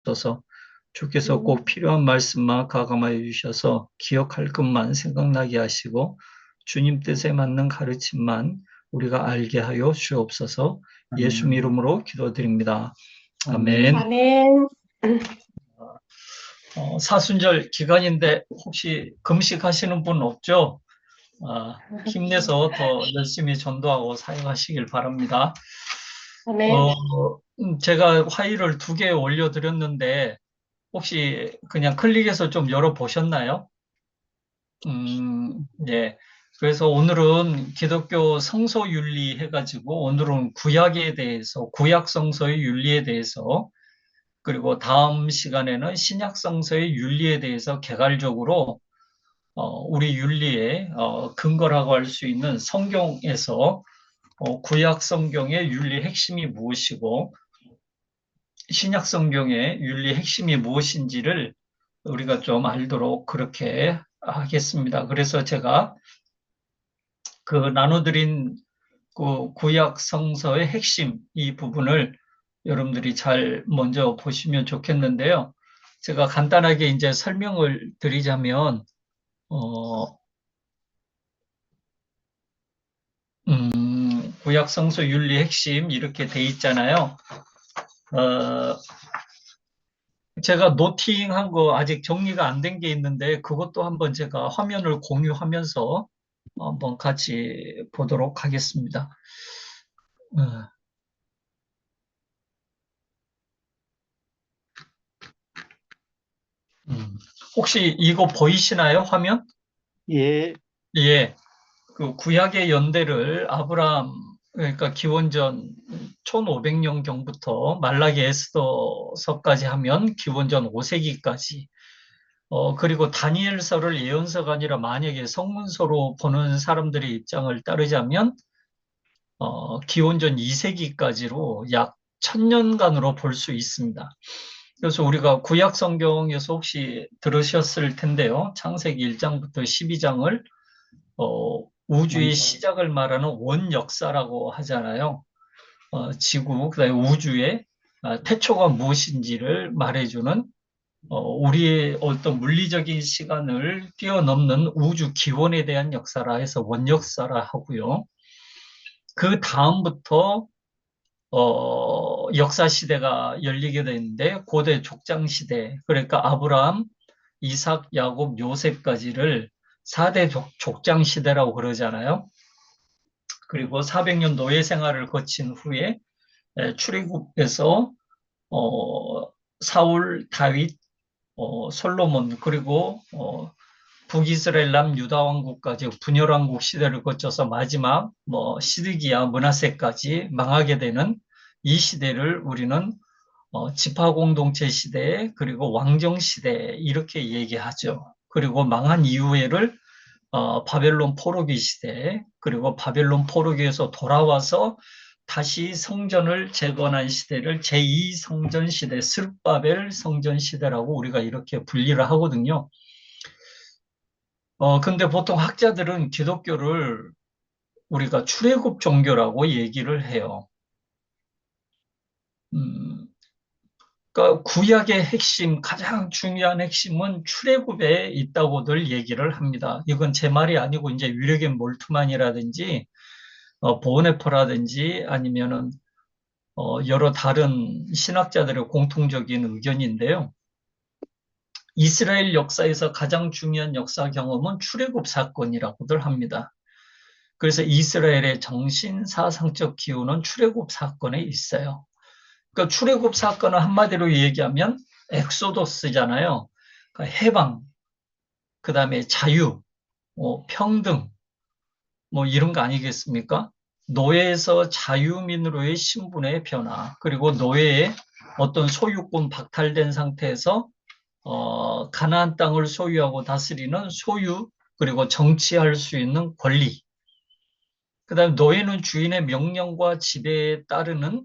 주셔서 주께서 꼭 필요한 말씀만 가감하여 주셔서 기억할 것만 생각나게 하시고 주님 뜻에 맞는 가르침만 우리가 알게 하여 주옵소서. 예수 이름으로 기도드립니다. 아멘. 아멘. 사순절 기간인데 혹시 금식하시는 분 없죠? 힘내서 더 열심히 전도하고 사역하시길 바랍니다. 아멘. 제가 파일을 2개 올려드렸는데 혹시 그냥 클릭해서 좀 열어보셨나요? 예. 그래서 오늘은 기독교 성서 윤리 해가지고 오늘은 구약에 대해서, 구약 성서의 윤리에 대해서, 그리고 다음 시간에는 신약 성서의 윤리에 대해서 개괄적으로 우리 윤리의 근거라고 할 수 있는 성경에서 구약 성경의 윤리 핵심이 무엇이고 신약 성경의 윤리 핵심이 무엇인지를 우리가 좀 알도록 그렇게 하겠습니다. 그래서 제가 그 나눠드린 그 구약 성서의 핵심 이 부분을 여러분들이 잘 먼저 보시면 좋겠는데요. 제가 간단하게 이제 설명을 드리자면 어, 구약 성서 윤리 핵심 이렇게 돼 있잖아요. 어, 제가 노팅한 거 아직 정리가 안 된 게 있는데 그것도 한번 제가 화면을 공유하면서 한번 같이 보도록 하겠습니다. 어, 혹시 이거 보이시나요? 화면? 예, 예. 그 구약의 연대를 아브라함 그러니까 기원전 1500년경부터 말라기 에스더서까지 하면 기원전 5세기까지 그리고 다니엘서를 예언서가 아니라 만약에 성문서로 보는 사람들의 입장을 따르자면 기원전 2세기까지로 약 1000년간으로 볼 수 있습니다. 그래서 우리가 구약 성경에서 혹시 들으셨을 텐데요. 창세기 1장부터 12장을 우주의 시작을 말하는 원역사라고 하잖아요. 지구, 그다음에 우주의 태초가 무엇인지를 말해주는 우리의 어떤 물리적인 시간을 뛰어넘는 우주 기원에 대한 역사라 해서 원역사라 하고요. 그 다음부터 역사 시대가 열리게 되는데 고대 족장 시대, 그러니까 아브라함, 이삭, 야곱, 요셉까지를 4대 족장 시대라고 그러잖아요. 그리고 400년 노예 생활을 거친 후에 출애굽에서 사울, 다윗, 솔로몬 그리고 북이스라엘 남 유다 왕국까지 분열 왕국 시대를 거쳐서 마지막 시드기야 므낫세까지 망하게 되는 이 시대를 우리는 지파 공동체 시대 그리고 왕정 시대 이렇게 얘기하죠. 그리고 망한 이후에를 바벨론 포로기 시대 그리고 바벨론 포로기에서 돌아와서 다시 성전을 재건한 시대를 제2 성전 시대, 스룹바벨 성전 시대라고 우리가 이렇게 분리를 하거든요. 근데 보통 학자들은 기독교를 우리가 출애굽 종교라고 얘기를 해요. 그러니까 구약의 핵심, 가장 중요한 핵심은 출애굽에 있다고들 얘기를 합니다. 이건 제 말이 아니고 이제 위르겐 몰트만이라든지 보네퍼라든지 아니면은 여러 다른 신학자들의 공통적인 의견인데요. 이스라엘 역사에서 가장 중요한 역사 경험은 출애굽 사건이라고들 합니다. 그래서 이스라엘의 정신 사상적 기운은 출애굽 사건에 있어요. 그러니까 출애굽 사건은 한마디로 얘기하면 엑소더스잖아요. 그러니까 해방, 그 다음에 자유, 평등, 이런 거 아니겠습니까? 노예에서 자유민으로의 신분의 변화, 그리고 노예의 어떤 소유권 박탈된 상태에서 가나안 땅을 소유하고 다스리는 소유, 그리고 정치할 수 있는 권리. 그 다음에 노예는 주인의 명령과 지배에 따르는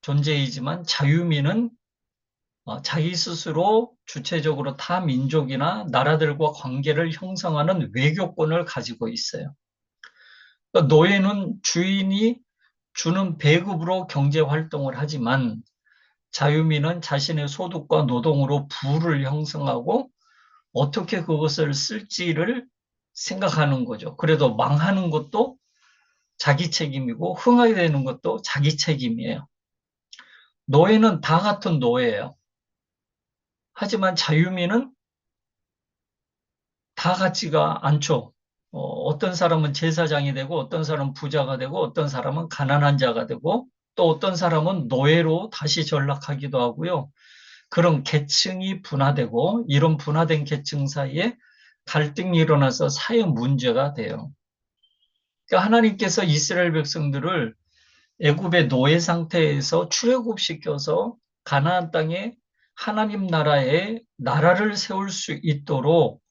존재이지만 자유민은 자기 스스로 주체적으로 타 민족이나 나라들과 관계를 형성하는 외교권을 가지고 있어요. 그러니까 노예는 주인이 주는 배급으로 경제 활동을 하지만 자유민은 자신의 소득과 노동으로 부를 형성하고 어떻게 그것을 쓸지를 생각하는 거죠. 그래도 망하는 것도 자기 책임이고 흥하게 되는 것도 자기 책임이에요. 노예는 다 같은 노예예요. 하지만 자유민은 다 같지가 않죠. 어떤 사람은 제사장이 되고 어떤 사람은 부자가 되고 어떤 사람은 가난한 자가 되고 또 어떤 사람은 노예로 다시 전락하기도 하고요. 그런 계층이 분화되고 이런 분화된 계층 사이에 갈등이 일어나서 사회 문제가 돼요. 그러니까 하나님께서 이스라엘 백성들을 애굽의 노예 상태에서 출애굽시켜서 가나안 땅에 하나님 나라에 나라를 세울 수 있도록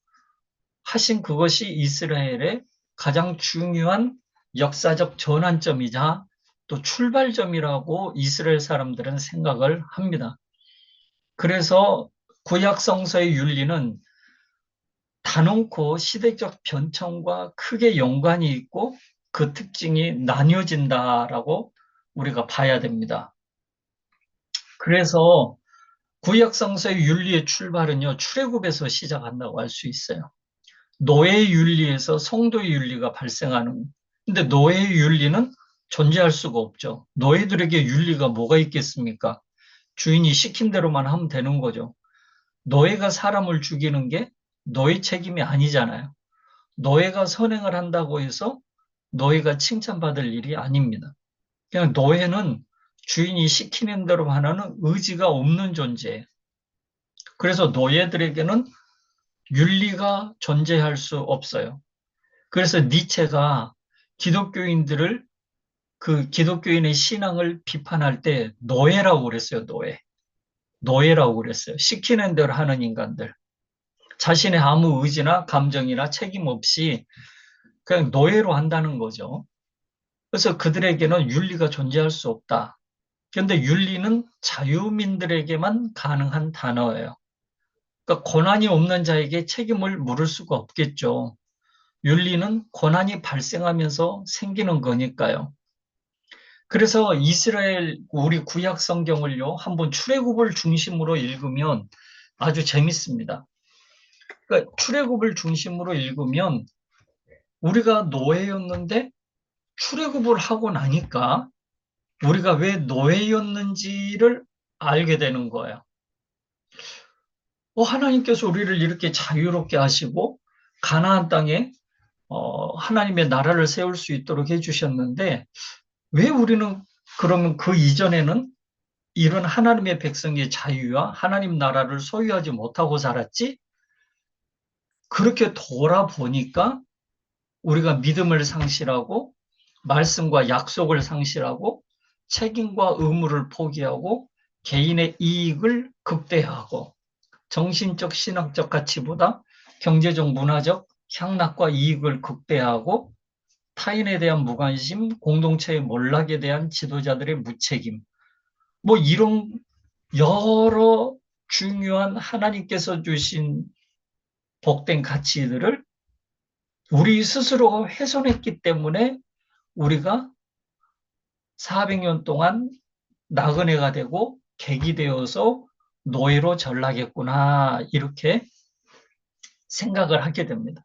하신 그것이 이스라엘의 가장 중요한 역사적 전환점이자 또 출발점이라고 이스라엘 사람들은 생각을 합니다. 그래서 구약 성서의 윤리는 단언코 시대적 변천과 크게 연관이 있고 그 특징이 나뉘어진다라고 우리가 봐야 됩니다. 그래서 구약 성서의 윤리의 출발은요, 출애굽에서 시작한다고 할 수 있어요. 노예의 윤리에서 성도의 윤리가 발생하는. 근데 노예의 윤리는 존재할 수가 없죠. 노예들에게 윤리가 뭐가 있겠습니까? 주인이 시킨 대로만 하면 되는 거죠. 노예가 사람을 죽이는 게 노예 책임이 아니잖아요. 노예가 선행을 한다고 해서 노예가 칭찬받을 일이 아닙니다. 그냥 노예는 주인이 시키는 대로 하는 의지가 없는 존재예요. 그래서 노예들에게는 윤리가 존재할 수 없어요. 그래서 니체가 기독교인들을 그 기독교인의 신앙을 비판할 때 노예라고 그랬어요. 노예라고 그랬어요. 시키는 대로 하는 인간들. 자신의 아무 의지나 감정이나 책임 없이 그냥 노예로 한다는 거죠. 그래서 그들에게는 윤리가 존재할 수 없다. 그런데 윤리는 자유민들에게만 가능한 단어예요. 그러니까 고난이 없는 자에게 책임을 물을 수가 없겠죠. 윤리는 고난이 발생하면서 생기는 거니까요. 그래서 이스라엘 우리 구약 성경을요, 한번 출애굽을 중심으로 읽으면 아주 재밌습니다. 그러니까 출애굽을 중심으로 읽으면 우리가 노예였는데 출애굽을 하고 나니까 우리가 왜 노예였는지를 알게 되는 거예요. 하나님께서 우리를 이렇게 자유롭게 하시고 가나안 땅에 하나님의 나라를 세울 수 있도록 해주셨는데 왜 우리는 그러면 그 이전에는 이런 하나님의 백성의 자유와 하나님 나라를 소유하지 못하고 살았지? 그렇게 돌아보니까 우리가 믿음을 상실하고 말씀과 약속을 상실하고 책임과 의무를 포기하고 개인의 이익을 극대화하고 정신적 신학적 가치보다 경제적 문화적 향락과 이익을 극대화하고 타인에 대한 무관심, 공동체의 몰락에 대한 지도자들의 무책임, 뭐 이런 여러 중요한 하나님께서 주신 복된 가치들을 우리 스스로가 훼손했기 때문에 우리가 400년 동안 나그네가 되고 객이 되어서 노예로 전락했구나 이렇게 생각을 하게 됩니다.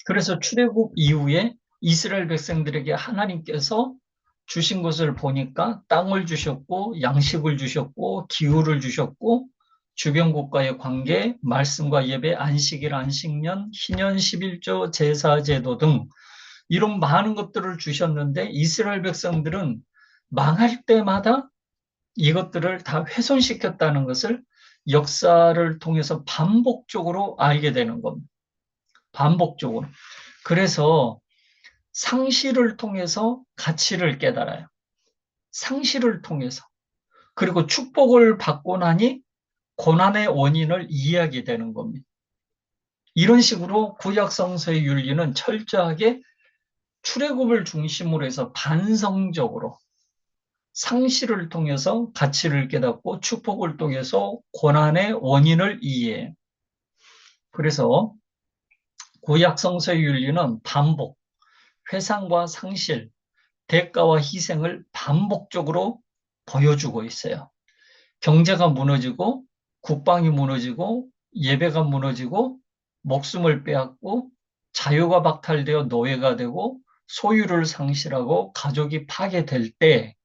그래서 출애굽 이후에 이스라엘 백성들에게 하나님께서 주신 것을 보니까 땅을 주셨고 양식을 주셨고 기후를 주셨고 주변국과의 관계, 말씀과 예배, 안식일, 안식년, 희년 11조, 제사제도 등 이런 많은 것들을 주셨는데 이스라엘 백성들은 망할 때마다 이것들을 다 훼손시켰다는 것을 역사를 통해서 반복적으로 알게 되는 겁니다. 반복적으로. 그래서 상실을 통해서 가치를 깨달아요. 상실을 통해서. 그리고 축복을 받고 나니 고난의 원인을 이해하게 되는 겁니다. 이런 식으로 구약 성서의 윤리는 철저하게 출애굽을 중심으로 해서 반성적으로 상실을 통해서 가치를 깨닫고 축복을 통해서 고난의 원인을 이해해요. 그래서 구약 성서의 윤리는 반복, 회상과 상실, 대가와 희생을 반복적으로 보여주고 있어요. 경제가 무너지고 국방이 무너지고 예배가 무너지고 목숨을 빼앗고 자유가 박탈되어 노예가 되고 소유를 상실하고 가족이 파괴될 때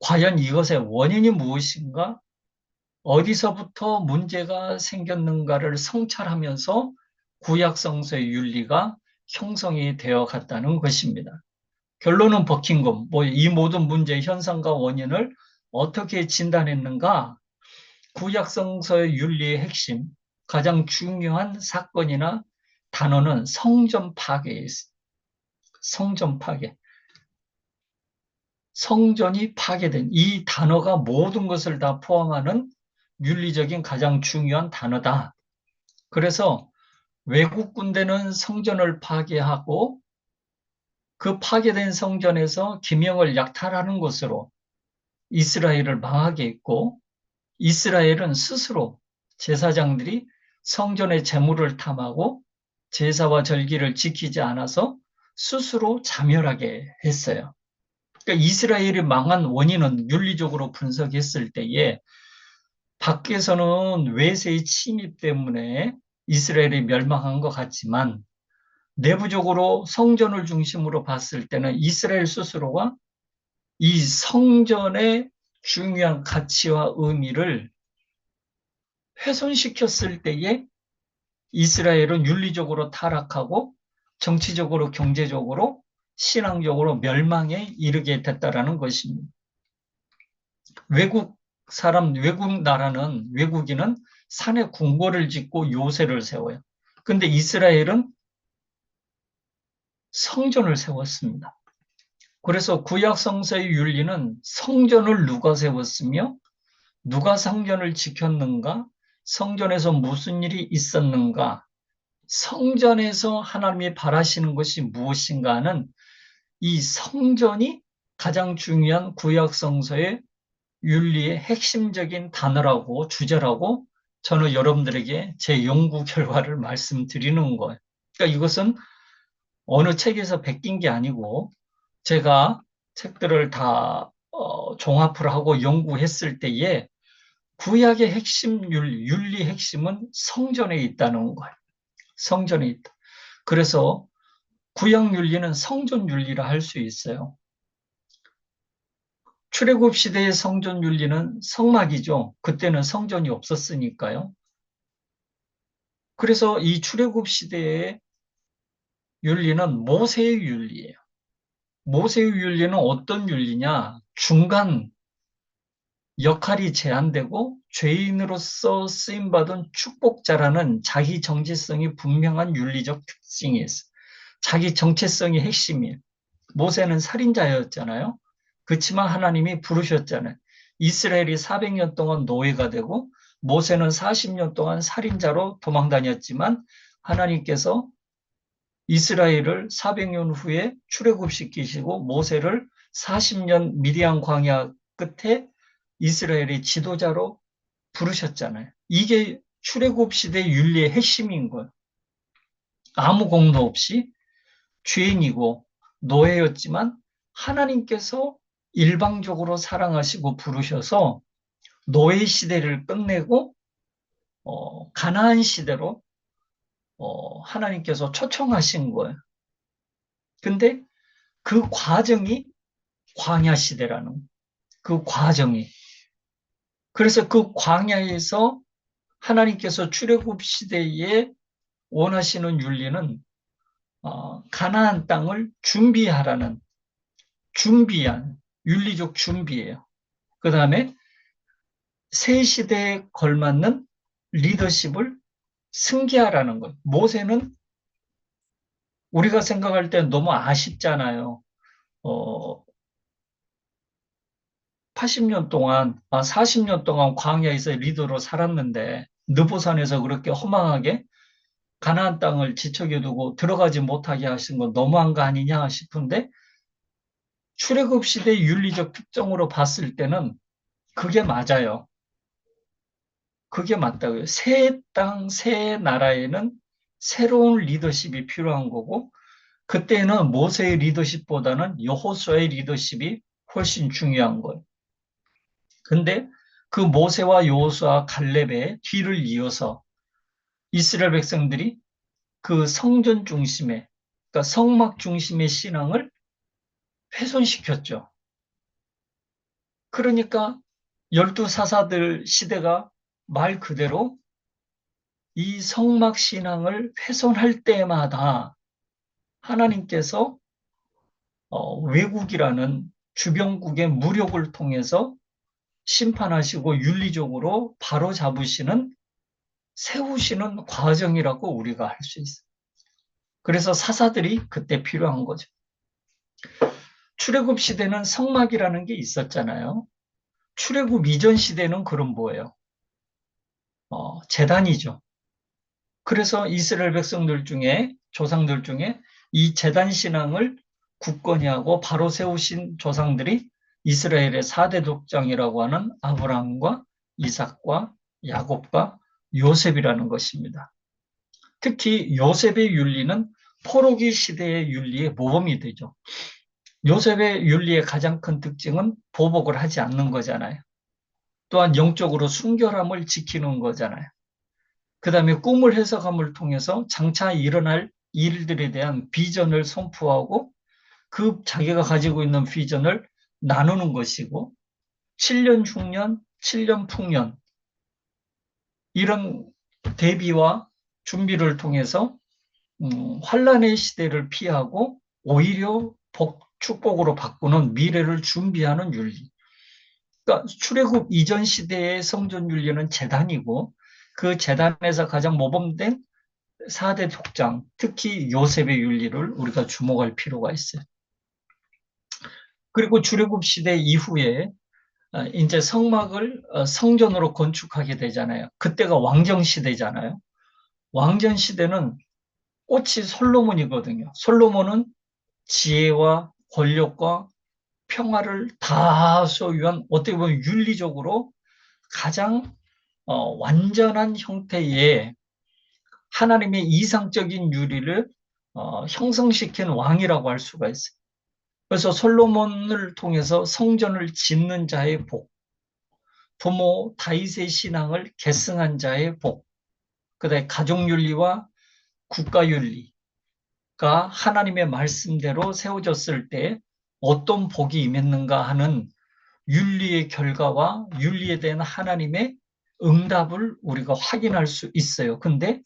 과연 이것의 원인이 무엇인가? 어디서부터 문제가 생겼는가를 성찰하면서 구약 성서의 윤리가 형성이 되어 갔다는 것입니다. 결론은 버킹엄, 이 모든 문제의 현상과 원인을 어떻게 진단했는가? 구약 성서의 윤리의 핵심, 가장 중요한 사건이나 단어는 성전 파괴에 있습니다. 성전 파괴. 성전이 파괴된 이 단어가 모든 것을 다 포함하는 윤리적인 가장 중요한 단어다. 그래서 외국 군대는 성전을 파괴하고 그 파괴된 성전에서 기명을 약탈하는 것으로 이스라엘을 망하게 했고 이스라엘은 스스로 제사장들이 성전의 재물을 탐하고 제사와 절기를 지키지 않아서 스스로 자멸하게 했어요. 그러니까 이스라엘이 망한 원인은 윤리적으로 분석했을 때에 밖에서는 외세의 침입 때문에 이스라엘이 멸망한 것 같지만 내부적으로 성전을 중심으로 봤을 때는 이스라엘 스스로가 이 성전의 중요한 가치와 의미를 훼손시켰을 때에 이스라엘은 윤리적으로 타락하고 정치적으로 경제적으로 신앙적으로 멸망에 이르게 됐다라는 것입니다. 외국 나라는 외국인은 산에 궁궐을 짓고 요새를 세워요. 근데 이스라엘은 성전을 세웠습니다. 그래서 구약 성서의 윤리는 성전을 누가 세웠으며 누가 성전을 지켰는가? 성전에서 무슨 일이 있었는가? 성전에서 하나님이 바라시는 것이 무엇인가 하는 이 성전이 가장 중요한 구약 성서의 윤리의 핵심적인 단어라고 주제라고 저는 여러분들에게 제 연구 결과를 말씀드리는 거예요. 그러니까 이것은 어느 책에서 베낀 게 아니고 제가 책들을 다 종합을 하고 연구했을 때에 구약의 핵심 윤리 핵심은 성전에 있다는 거예요. 성전에 있다. 그래서 구약 윤리는 성전 윤리라 할 수 있어요. 출애굽 시대의 성전 윤리는 성막이죠. 그때는 성전이 없었으니까요. 그래서 이 출애굽 시대의 윤리는 모세의 윤리예요. 모세의 윤리는 어떤 윤리냐? 중간 역할이 제한되고 죄인으로서 쓰임받은 축복자라는 자기 정체성이 분명한 윤리적 특징이 있어요. 자기 정체성이 핵심이에요. 모세는 살인자였잖아요. 그렇지만 하나님이 부르셨잖아요. 이스라엘이 400년 동안 노예가 되고 모세는 40년 동안 살인자로 도망다녔지만 하나님께서 이스라엘을 400년 후에 출애굽시키시고 모세를 40년 미디안 광야 끝에 이스라엘의 지도자로 부르셨잖아요. 이게 출애굽 시대 윤리의 핵심인 거예요. 아무 공로 없이 죄인이고 노예였지만 하나님께서 일방적으로 사랑하시고 부르셔서 노예 시대를 끝내고 가나안 시대로 하나님께서 초청하신 거예요. 근데 그 과정이 광야 시대라는 그 과정이 그래서 그 광야에서 하나님께서 출애굽 시대에 원하시는 윤리는 가나안 땅을 준비하라는 준비한 윤리적 준비예요. 그 다음에 새 시대에 걸맞는 리더십을 승계하라는 것. 모세는 우리가 생각할 때 너무 아쉽잖아요. 80년 동안, 40년 동안 광야에서 리더로 살았는데 느보산에서 그렇게 허망하게 가나안 땅을 지척에 두고 들어가지 못하게 하신 건 너무한 거 아니냐 싶은데 출애굽 시대 윤리적 특성으로 봤을 때는 그게 맞아요. 그게 맞다고요. 새 땅, 새 나라에는 새로운 리더십이 필요한 거고 그때는 모세의 리더십보다는 여호수아의 리더십이 훨씬 중요한 거예요. 근데 그 모세와 여호수아 갈렙의 뒤를 이어서 이스라엘 백성들이 그 성전 중심의, 그러니까 성막 중심의 신앙을 훼손시켰죠. 그러니까 열두 사사들 시대가 말 그대로 이 성막 신앙을 훼손할 때마다 하나님께서 외국이라는 주변국의 무력을 통해서 심판하시고 윤리적으로 바로잡으시는, 세우시는 과정이라고 우리가 할 수 있어요. 그래서 사사들이 그때 필요한 거죠. 출애굽 시대는 성막이라는 게 있었잖아요. 출애굽 이전 시대는 그럼 뭐예요? 제단이죠. 그래서 이스라엘 백성들 중에, 조상들 중에 이 제단 신앙을 굳건히 하고 바로 세우신 조상들이 이스라엘의 4대 족장이라고 하는 아브라함과 이삭과 야곱과 요셉이라는 것입니다. 특히 요셉의 윤리는 포로기 시대의 윤리의 모범이 되죠. 요셉의 윤리의 가장 큰 특징은 보복을 하지 않는 거잖아요. 또한 영적으로 순결함을 지키는 거잖아요. 그 다음에 꿈을 해석함을 통해서 장차 일어날 일들에 대한 비전을 선포하고 그 자기가 가지고 있는 비전을 나누는 것이고, 7년 흉년, 7년 풍년, 이런 대비와 준비를 통해서 환란의 시대를 피하고 오히려 축복으로 바꾸는 미래를 준비하는 윤리. 그러니까 출애굽 이전 시대의 성전 윤리는 제단이고, 그 제단에서 가장 모범된 4대 족장, 특히 요셉의 윤리를 우리가 주목할 필요가 있어요. 그리고 출애굽 시대 이후에 이제 성막을 성전으로 건축하게 되잖아요. 그때가 왕정 시대잖아요. 왕정 시대는 꽃이 솔로몬이거든요. 솔로몬은 지혜와 권력과 평화를 다 소유한, 어떻게 보면 윤리적으로 가장 완전한 형태의 하나님의 이상적인 윤리를 형성시킨 왕이라고 할 수가 있어요. 그래서 솔로몬을 통해서 성전을 짓는 자의 복, 부모 다윗의 신앙을 계승한 자의 복, 그다음에 가족윤리와 국가윤리가 하나님의 말씀대로 세워졌을 때 어떤 복이 임했는가 하는 윤리의 결과와 윤리에 대한 하나님의 응답을 우리가 확인할 수 있어요. 근데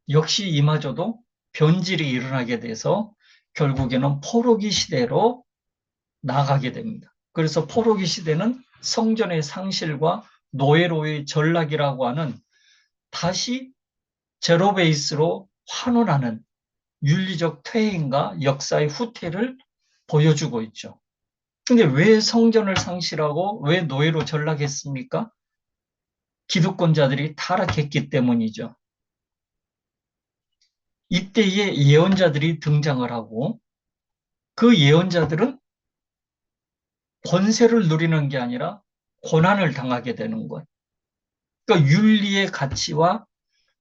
역시 이마저도 변질이 일어나게 돼서 결국에는 포로기 시대로 나가게 됩니다. 그래서 포로기 시대는 성전의 상실과 노예로의 전락이라고 하는, 다시 제로 베이스로 환원하는 윤리적 퇴행과 역사의 후퇴를 보여주고 있죠. 근데 왜 성전을 상실하고 왜 노예로 전락했습니까? 기득권자들이 타락했기 때문이죠. 이때에 예언자들이 등장을 하고, 그 예언자들은 권세를 누리는 게 아니라 고난을 당하게 되는 거예요. 그러니까 윤리의 가치와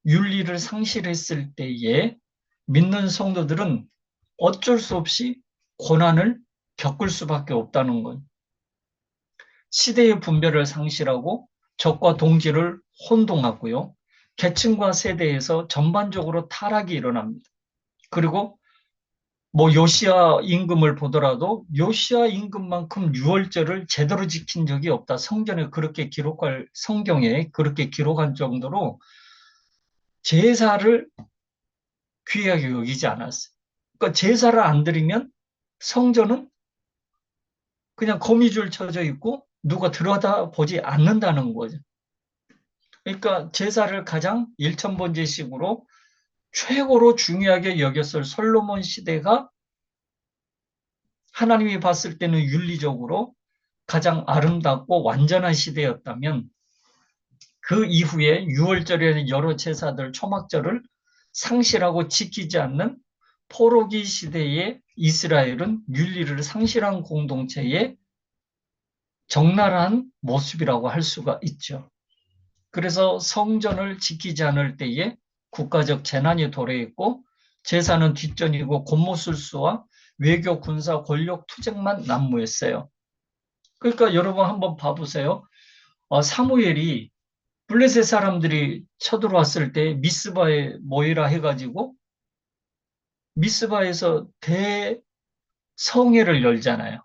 윤리를 상실했을 때에 믿는 성도들은 어쩔 수 없이 고난을 겪을 수밖에 없다는 거예요. 시대의 분별을 상실하고 적과 동지를 혼동하고요. 계층과 세대에서 전반적으로 타락이 일어납니다. 그리고 뭐 요시야 임금을 보더라도 요시야 임금만큼 유월절을 제대로 지킨 적이 없다. 성경에 그렇게 기록한 정도로 제사를 귀하게 여기지 않았어요. 그러니까 제사를 안 드리면 성전은 그냥 거미줄 쳐져 있고 누가 들여다 보지 않는다는 거죠. 그러니까 제사를 가장 일천번제식으로 최고로 중요하게 여겼을 솔로몬 시대가 하나님이 봤을 때는 윤리적으로 가장 아름답고 완전한 시대였다면, 그 이후에 유월절에는 여러 제사들, 초막절을 상실하고 지키지 않는 포로기 시대의 이스라엘은 윤리를 상실한 공동체의 적나라한 모습이라고 할 수가 있죠. 그래서 성전을 지키지 않을 때에 국가적 재난이 도래했고, 제사는 뒷전이고 곤모술수와 외교, 군사, 권력 투쟁만 난무했어요. 그러니까 여러분 한번 봐보세요. 사무엘이 블레셋 사람들이 쳐들어왔을 때 미스바에 모이라 해가지고 미스바에서 대성회를 열잖아요.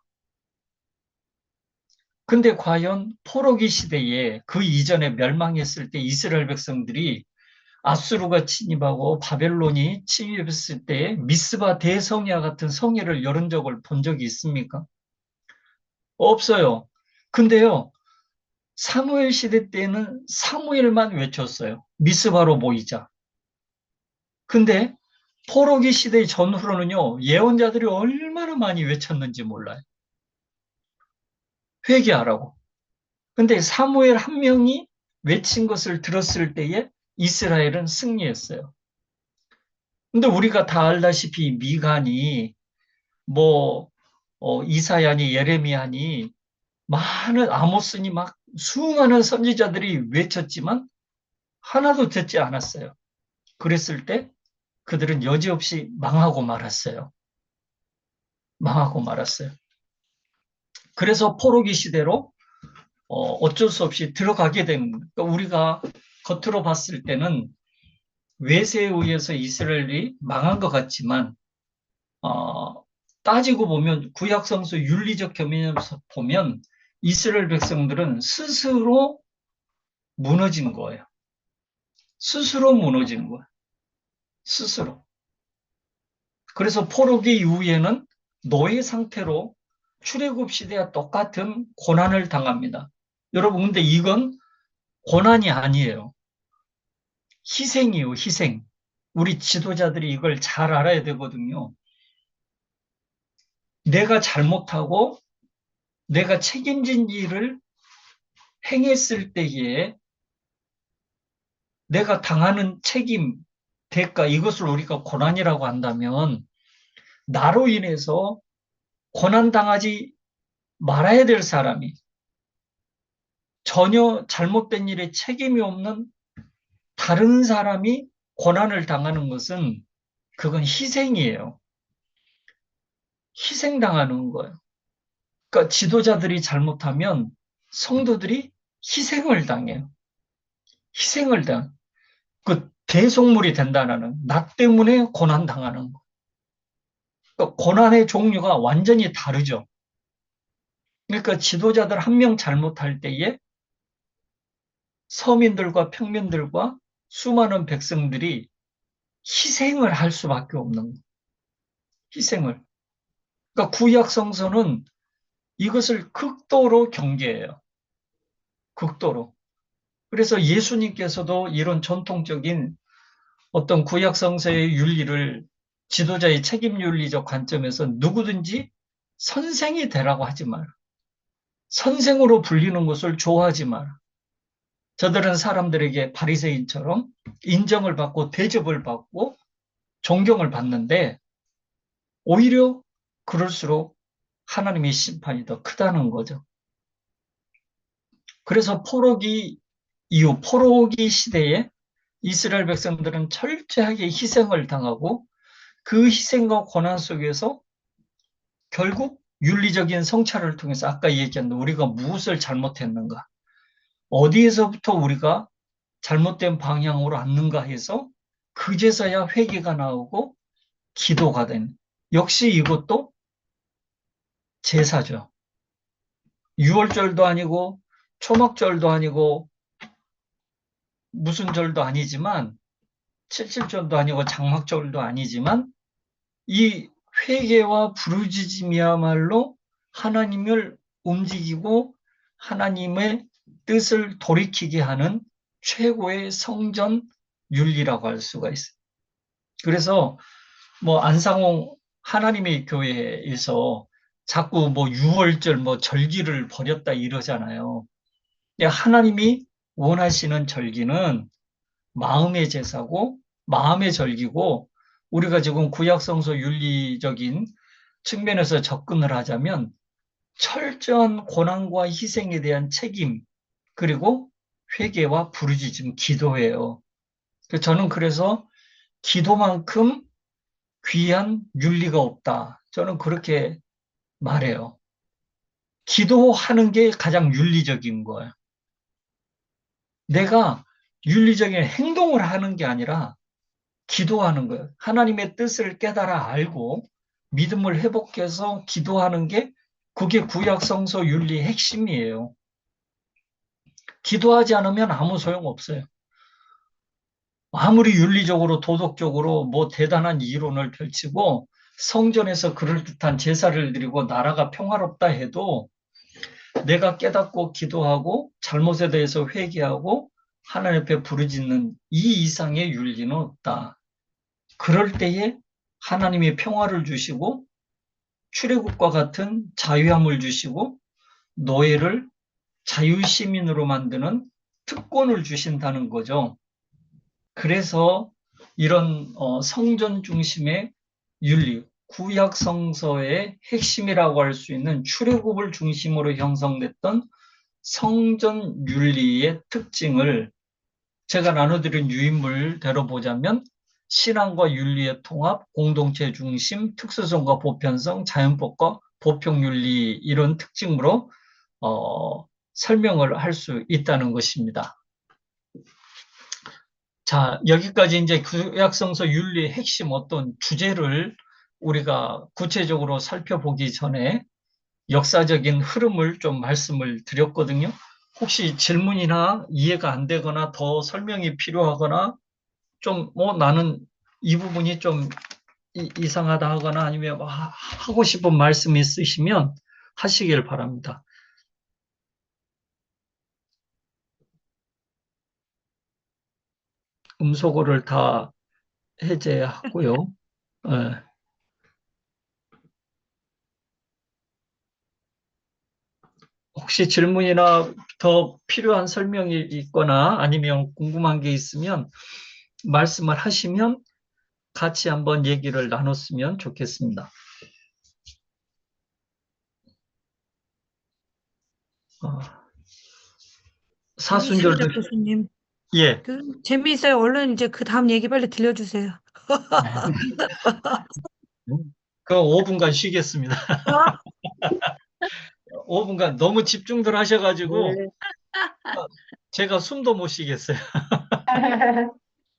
근데 과연 포로기 시대에 그 이전에 멸망했을 때 이스라엘 백성들이 아수르가 침입하고 바벨론이 침입했을 때 미스바 대성회와 같은 성회를 열은 적을 본 적이 있습니까? 없어요. 근데요, 사무엘 시대 때는 사무엘만 외쳤어요. 미스바로 모이자. 근데 포로기 시대 전후로는요, 예언자들이 얼마나 많이 외쳤는지 몰라요. 회개하라고. 근데 사무엘 한 명이 외친 것을 들었을 때에 이스라엘은 승리했어요. 근데 우리가 다 알다시피 미가니, 뭐, 이사야니, 예레미야니, 많은 아모스니 막 수많은 선지자들이 외쳤지만 하나도 듣지 않았어요. 그랬을 때 그들은 여지없이 망하고 말았어요. 망하고 말았어요. 그래서 포로기 시대로 어쩔 수 없이 들어가게 된, 그러니까 우리가 겉으로 봤을 때는 외세에 의해서 이스라엘이 망한 것 같지만 어, 따지고 보면 구약 성서 윤리적 견면에서 보면 이스라엘 백성들은 스스로 무너진 거예요. 스스로 무너진 거예요. 스스로. 그래서 포로기 이후에는 노예 상태로 출애굽 시대와 똑같은 고난을 당합니다. 여러분, 근데 이건 고난이 아니에요. 희생이요, 희생. 우리 지도자들이 이걸 잘 알아야 되거든요. 내가 잘못하고 내가 책임진 일을 행했을 때에 내가 당하는 책임, 대가, 이것을 우리가 고난이라고 한다면 나로 인해서 고난당하지 말아야 될 사람이 전혀 잘못된 일에 책임이 없는 다른 사람이 고난을 당하는 것은 그건 희생이에요. 희생당하는 거예요. 그러니까 지도자들이 잘못하면 성도들이 희생을 당해요. 희생을 당. 그 대속물이 된다는 나 때문에 고난 당하는 거. 그러니까 고난의 종류가 완전히 다르죠. 그러니까 지도자들 한 명 잘못할 때에 서민들과 평민들과 수많은 백성들이 희생을 할 수밖에 없는 거예요. 희생을. 그러니까 구약 성서는 이것을 극도로 경계해요. 극도로. 그래서 예수님께서도 이런 전통적인 어떤 구약 성서의 윤리를 지도자의 책임 윤리적 관점에서 누구든지 선생이 되라고 하지 마라. 선생으로 불리는 것을 좋아하지 마라. 저들은 사람들에게 바리새인처럼 인정을 받고 대접을 받고 존경을 받는데 오히려 그럴수록 하나님의 심판이 더 크다는 거죠. 그래서 포로기 이후 포로기 시대에 이스라엘 백성들은 철저하게 희생을 당하고 그 희생과 고난 속에서 결국 윤리적인 성찰을 통해서 아까 얘기한 우리가 무엇을 잘못했는가, 어디에서부터 우리가 잘못된 방향으로 왔는가 해서 그제서야 회개가 나오고 기도가 되는. 역시 이것도 제사죠. 유월절도 아니고 초막절도 아니고 무슨 절도 아니지만 칠칠절도 아니고 장막절도 아니지만 이 회개와 부르짖음이야말로 하나님을 움직이고 하나님의 뜻을 돌이키게 하는 최고의 성전 윤리라고 할 수가 있어요. 그래서 뭐 안상홍 하나님의 교회에서 자꾸 뭐 유월절 뭐 절기를 벌였다 이러잖아요. 하나님이 원하시는 절기는 마음의 제사고 마음의 절기고 우리가 지금 구약성서 윤리적인 측면에서 접근을 하자면 철저한 고난과 희생에 대한 책임 그리고 회개와 부르짖음 기도예요. 저는 그래서 기도만큼 귀한 윤리가 없다. 저는 그렇게 말해요. 기도하는 게 가장 윤리적인 거예요. 내가 윤리적인 행동을 하는 게 아니라 기도하는 거예요. 하나님의 뜻을 깨달아 알고 믿음을 회복해서 기도하는 게 그게 구약 성서 윤리의 핵심이에요. 기도하지 않으면 아무 소용 없어요. 아무리 윤리적으로 도덕적으로 뭐 대단한 이론을 펼치고 성전에서 그럴듯한 제사를 드리고 나라가 평화롭다 해도 내가 깨닫고 기도하고 잘못에 대해서 회개하고 하나님 앞에 부르짖는 이 이상의 윤리는 없다. 그럴 때에 하나님이 평화를 주시고 출애굽과 같은 자유함을 주시고 노예를 자유시민으로 만드는 특권을 주신다는 거죠. 그래서 이런 성전 중심의 윤리, 구약 성서의 핵심이라고 할 수 있는 출애굽을 중심으로 형성됐던 성전 윤리의 특징을 제가 나눠드린 유인물대로 보자면 신앙과 윤리의 통합, 공동체 중심, 특수성과 보편성, 자연법과 보편윤리 이런 특징으로 설명을 할 수 있다는 것입니다. 자, 여기까지 이제 구약성서 윤리의 핵심 어떤 주제를 우리가 구체적으로 살펴보기 전에 역사적인 흐름을 좀 말씀을 드렸거든요. 혹시 질문이나 이해가 안 되거나 더 설명이 필요하거나 좀, 나는 이 부분이 좀 이상하다 하거나 아니면 하고 싶은 말씀 있으시면 하시길 바랍니다. 음소거를 다 해제하고요. 예. 혹시 질문이나 더 필요한 설명이 있거나 아니면 궁금한 게 있으면 말씀을 하시면 같이 한번 얘기를 나눴으면 좋겠습니다. 어, 재밌습니다, 사순절도, 교수님. 예. 재미있어요. 얼른 이제 그 다음 얘기 빨리 들려주세요. 그 5분간 쉬겠습니다. 아, 5분간 너무 집중들 하셔가지고 네. 제가 숨도 못 쉬겠어요.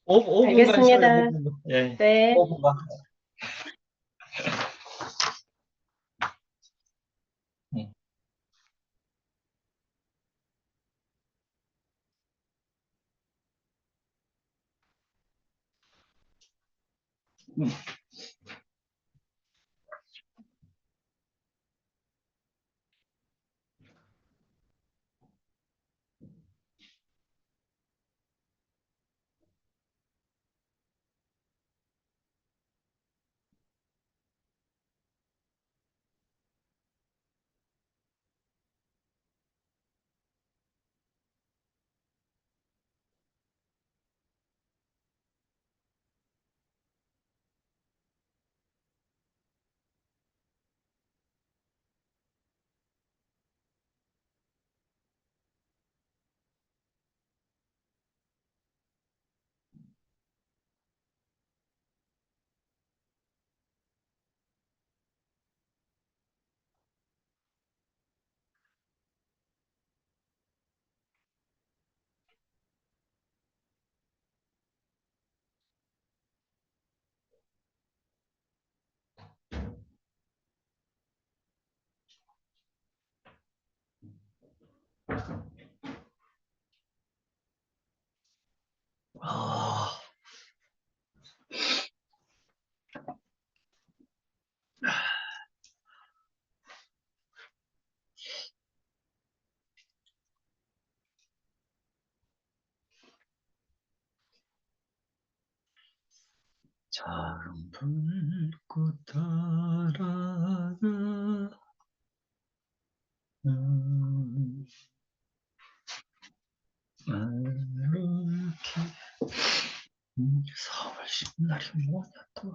5분간 쉬어요, 알겠습니다. 5분간. 예. 네. 5분간. 음, 음. 아, 작은 불꽃 달아나 이렇게 4월 10날이 뭐냐 또